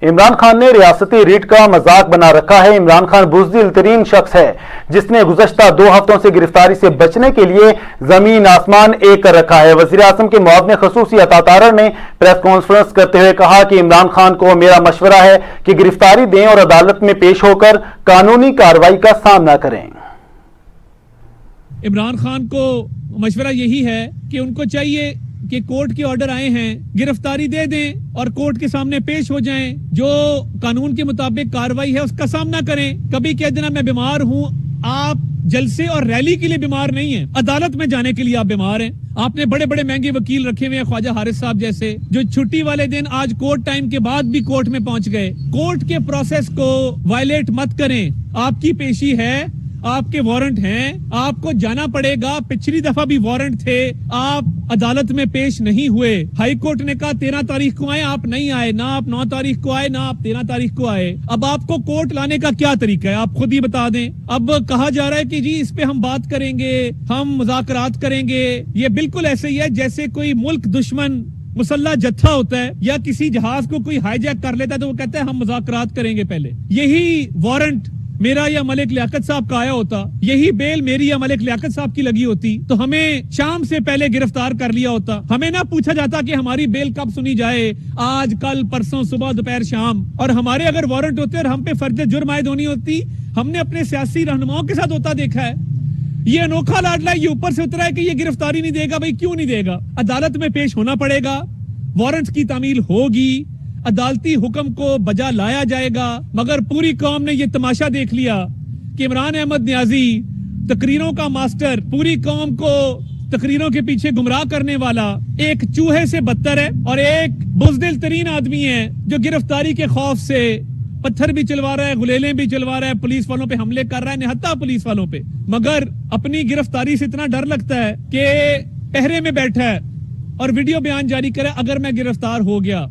इमरान खान ने रियासती रीट का मजाक बना रखा है। इमरान खान बुज़दिल तरीन शख्स है जिसने गुज़श्ता 2 हफ्तों से गिरफ्तारी से बचने के लिए जमीन आसमान एक कर रखा है। वज़ीर आज़म के मुआविन ख़ुसूसी अता तारड़ ने प्रेस कॉन्फ्रेंस करते हुए कहा कि इमरान खान को मेरा मशवरा है कि गिरफ्तारी दें और अदालत में पेश होकर कानूनी कार्रवाई का सामना करें। इमरान खान को मशवरा यही है कि उनको चाहिए कि कोर्ट के ऑर्डर आए हैं, गिरफ्तारी दे दें और कोर्ट के सामने पेश हो जाएं, जो कानून के मुताबिक कार्रवाई है उसका सामना करें। कभी कह देना मैं बीमार हूं, आप जलसे और रैली के लिए बीमार नहीं हैं, अदालत में जाने के लिए आप बीमार हैं। आपने बड़े बड़े महंगे वकील रखे हुए हैं, ख्वाजा हारिस साहब जैसे, जो छुट्टी वाले दिन आज कोर्ट टाइम के बाद भी कोर्ट में पहुंच गए। कोर्ट के प्रोसेस को वायलेट मत करें। आपकी पेशी है, आपके वारंट हैं, आपको जाना पड़ेगा। पिछली दफा भी वारंट थे, आप अदालत में पेश नहीं हुए। हाई कोर्ट ने कहा 13 तारीख को आए, आप नहीं आए। ना आप 9 तारीख को आए, ना आप 13 तारीख को आए। अब आपको कोर्ट लाने का क्या तरीका है, आप खुद ही बता दें। अब कहा जा रहा है कि जी इस पे हम बात करेंगे, हम मुज़ाकरात करेंगे। ये बिल्कुल ऐसे ही है जैसे कोई मुल्क दुश्मन मुसल्ला जत्था होता है या किसी जहाज को कोई हाईजैक कर लेता है तो वो कहता है हम मुज़ाकरात करेंगे पहले। यही वारंट मेरा या मलिक लियाकत साहब का आया होता, यही बेल मेरी या मलिक लियाकत साहब की लगी होती, तो हमें शाम से पहले गिरफ्तार कर लिया होता। हमें ना पूछा जाता कि हमारी बेल कब सुनी जाए, आज, कल, परसों, सुबह, दोपहर, शाम। और हमारे अगर वारंट होते और हम पे फर्ज जुर्म आयद होनी होती, हमने अपने सियासी रहनुमाओं के साथ होता देखा है। ये अनोखा लाडला ये ऊपर से उतरा है कि ये गिरफ्तारी नहीं देगा। भाई क्यों नहीं देगा? अदालत में पेश होना पड़ेगा, वारंट की तामील होगी, अदालती हुक्म को बजा लाया जाएगा। मगर पूरी कौम ने यह तमाशा देख लिया कि इमरान अहमद न्याजी तकरीरों का मास्टर, पूरी कौम को तकरीरों के पीछे गुमराह करने वाला एक चूहे से बदतर है और एक बुज़दिल तरीन आदमी है जो गिरफ्तारी के खौफ से पत्थर भी चलवा रहा है, गुलेलें भी चलवा रहा है, पुलिस वालों पे हमले कर रहा है, निहत्था पुलिस वालों पे। मगर अपनी गिरफ्तारी से इतना डर लगता है कि पहरे में बैठा है और वीडियो बयान जारी करे, अगर मैं गिरफ्तार हो गया